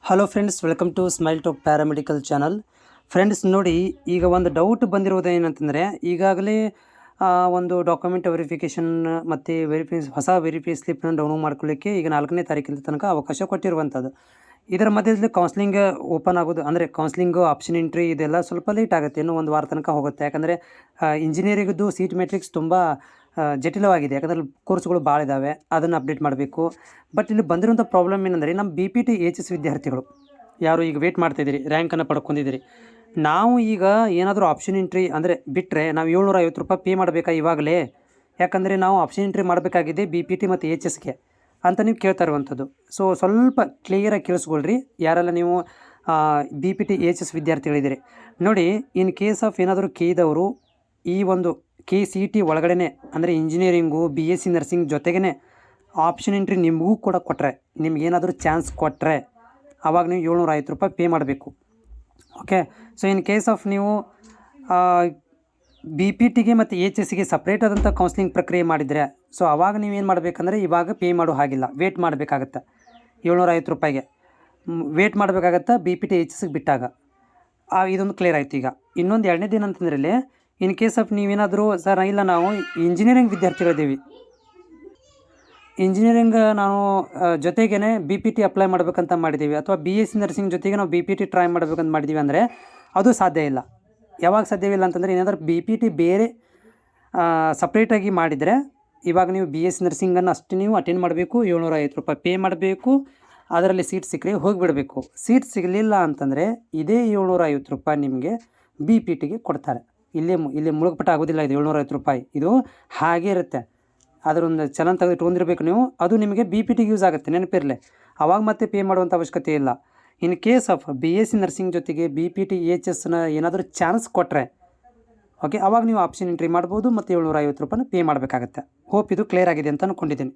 Hello friends, welcome to Smile Talk paramedical channel. Friends ನೋಡಿ, ಈಗ ಒಂದು ಡೌಟ್ ಬಂದಿರೋದು ಏನಂತಂದರೆ, ಈಗಾಗಲೇ ಒಂದು ಡಾಕ್ಯುಮೆಂಟ್ ವೆರಿಫಿಕೇಷನ್ ಮತ್ತು ಹೊಸ ವೆರಿಫೈ ಸ್ಲಿಪ್ನ ಡೌನ್ಲೋಡ್ ಮಾಡ್ಕೊಳ್ಳಿಕ್ಕೆ ಈಗ 4ನೇ ತಾರೀಕಿನ ತನಕ ಅವಕಾಶ ಕೊಟ್ಟಿರುವಂಥದ್ದು. ಇದರ ಮಧ್ಯದಲ್ಲಿ ಕೌನ್ಸ್ಲಿಂಗ್ ಓಪನ್ ಆಗೋದು ಅಂದರೆ ಕೌನ್ಸ್ಲಿಂಗು, ಆಪ್ಷನ್ ಎಂಟ್ರಿ ಇದೆಲ್ಲ ಸ್ವಲ್ಪ ಲೇಟ್ ಆಗುತ್ತೆ, ಇನ್ನೂ ಒಂದು ವಾರ ತನಕ ಹೋಗುತ್ತೆ. ಯಾಕಂದರೆ ಇಂಜಿನಿಯರಿಂಗ್ದು ಸೀಟ್ ಮೆಟ್ರಿಕ್ಸ್ ತುಂಬ ಜಟಿಲವಾಗಿದೆ. ಯಾಕಂದರೆ ಕೋರ್ಸ್ಗಳು ಭಾಳ ಇದ್ದಾವೆ, ಅದನ್ನು ಅಪ್ಡೇಟ್ ಮಾಡಬೇಕು. ಬಟ್ ಇಲ್ಲಿ ಬಂದಿರುವಂಥ ಪ್ರಾಬ್ಲಮ್ ಏನಂದರೆ, ನಮ್ಮ BPT HS ವಿದ್ಯಾರ್ಥಿಗಳು ಯಾರು ಈಗ ವೇಟ್ ಮಾಡ್ತಾಯಿದ್ದೀರಿ, ರ್ಯಾಂಕನ್ನು ಪಡ್ಕೊಂಡಿದ್ದೀರಿ, ನಾವು ಈಗ ಏನಾದರೂ ಆಪ್ಷನ್ ಎಂಟ್ರಿ ಅಂದರೆ ಬಿಟ್ಟರೆ ನಾವು 750 ರೂಪಾಯಿ ಪೇ ಮಾಡಬೇಕಾ ಇವಾಗಲೇ? ಯಾಕಂದರೆ ನಾವು ಆಪ್ಷನ್ ಎಂಟ್ರಿ ಮಾಡಬೇಕಾಗಿದೆ BPT ಮತ್ತು HSಗೆ ಅಂತ ನೀವು ಕೇಳ್ತಾ ಇರುವಂಥದ್ದು. ಸೊ ಸ್ವಲ್ಪ ಕ್ಲಿಯರಾಗಿ ಕೇಳಿಸ್ಕೊಳ್ರಿ, ಯಾರೆಲ್ಲ ನೀವು BPT HS ವಿದ್ಯಾರ್ಥಿಗಳಿದ್ದೀರಿ. ನೋಡಿ, ಇನ್ ಕೇಸ್ ಆಫ್ ಏನಾದರೂ ಕೇಳಿದವರು ಈ ಒಂದು KCET ಒಳಗಡೆ ಅಂದರೆ ಇಂಜಿನಿಯರಿಂಗು, BSc ನರ್ಸಿಂಗ್ ಜೊತೆಗೇ ಆಪ್ಷನ್ ಎಂಟ್ರಿ ನಿಮಗೂ ಕೂಡ ಕೊಟ್ಟರೆ, ನಿಮಗೇನಾದರೂ ಚಾನ್ಸ್ ಕೊಟ್ಟರೆ ಆವಾಗ ನೀವು 750 ರೂಪಾಯಿ ಪೇ ಮಾಡಬೇಕು. Okay. So in case of ನೀವು BPTಗೆ ಮತ್ತು HSಗೆ ಸಪ್ರೇಟ್ ಆದಂಥ ಕೌನ್ಸ್ಲಿಂಗ್ ಪ್ರಕ್ರಿಯೆ ಮಾಡಿದರೆ, ಸೊ ಆವಾಗ ನೀವೇನು ಮಾಡಬೇಕಂದ್ರೆ ಇವಾಗ ಪೇ ಮಾಡೋ ಹಾಗಿಲ್ಲ, ವೇಟ್ ಮಾಡಬೇಕಾಗತ್ತೆ. 750 ರೂಪಾಯಿಗೆ ವೇಟ್ ಮಾಡಬೇಕಾಗತ್ತೆ BPT HSಗೆ ಬಿಟ್ಟಾಗ. ಇದೊಂದು ಕ್ಲಿಯರ್ ಆಯಿತು. ಈಗ ಇನ್ನೊಂದು ಎರಡನೇದು ಏನಂತಂದ್ರೆ, ಇಲ್ಲಿ ಇನ್ ಕೇಸ್ ಆಫ್ ನೀವೇನಾದರೂ ಸರ್ ಇಲ್ಲ ನಾವು ಇಂಜಿನಿಯರಿಂಗ್ ವಿದ್ಯಾರ್ಥಿಗಳಿದ್ದೀವಿ, ಇಂಜಿನಿಯರಿಂಗ್ ನಾವು ಜೊತೆಗೇ BPT ಅಪ್ಲೈ ಮಾಡಬೇಕಂತ ಮಾಡಿದ್ದೀವಿ, ಅಥವಾ BSc ನರ್ಸಿಂಗ್ ಜೊತೆಗೆ ನಾವು BPT ಟ್ರೈ ಮಾಡಬೇಕಂತ ಮಾಡಿದ್ದೀವಿ ಅಂದರೆ ಅದು ಸಾಧ್ಯ ಇಲ್ಲ. ಯಾವಾಗ ಸಾಧ್ಯವಿಲ್ಲ ಅಂತಂದರೆ, ಏನಾದರೂ BPT ಬೇರೆ ಸಪ್ರೇಟಾಗಿ ಮಾಡಿದರೆ ಇವಾಗ ನೀವು BSc ನರ್ಸಿಂಗನ್ನು ಅಷ್ಟು ನೀವು ಅಟೆಂಡ್ ಮಾಡಬೇಕು, 750 ರೂಪಾಯಿ ಪೇ ಮಾಡಬೇಕು, ಅದರಲ್ಲಿ ಸೀಟ್ ಸಿಕ್ಕರೆ ಹೋಗಿಬಿಡಬೇಕು. ಸೀಟ್ ಸಿಗಲಿಲ್ಲ ಅಂತಂದರೆ ಇದೇ 750 ರೂಪಾಯಿ ನಿಮಗೆ BPTಗೆ ಕೊಡ್ತಾರೆ. ಇಲ್ಲಿ ಮುಳುಗಪಟ್ಟ ಆಗೋದಿಲ್ಲ. ಇದು 750 ರೂಪಾಯಿ ಇದು ಹಾಗೇ ಇರುತ್ತೆ. ಅದರೊಂದು ಚಲನ್ ತೆಗೆದು ಇಟ್ಕೊಂಡಿರ್ಬೇಕು ನೀವು, ಅದು ನಿಮಗೆ BPTಗೆ ಯೂಸ್ ಆಗುತ್ತೆ, ನೆನಪಿರಲಿ. ಆವಾಗ ಮತ್ತೆ ಪೇ ಮಾಡುವಂಥ ಅವಶ್ಯಕತೆ ಇಲ್ಲ. In case of BSc nursing ಜೊತೆಗೆ BPT HSನ ಏನಾದರೂ ಚಾನ್ಸ್ ಕೊಟ್ಟರೆ, ಓಕೆ, ಆವಾಗ ನೀವು ಆಪ್ಷನ್ ಎಂಟ್ರಿ ಮಾಡ್ಬೋದು ಮತ್ತು 750 ರೂಪಾಯಿನ ಪೇ ಮಾಡಬೇಕಾಗತ್ತೆ. ಹೋಪ್ ಇದು ಕ್ಲಿಯರ್ ಆಗಿದೆ ಅಂತ ಅಂದ್ಕೊಂಡಿದ್ದೀನಿ.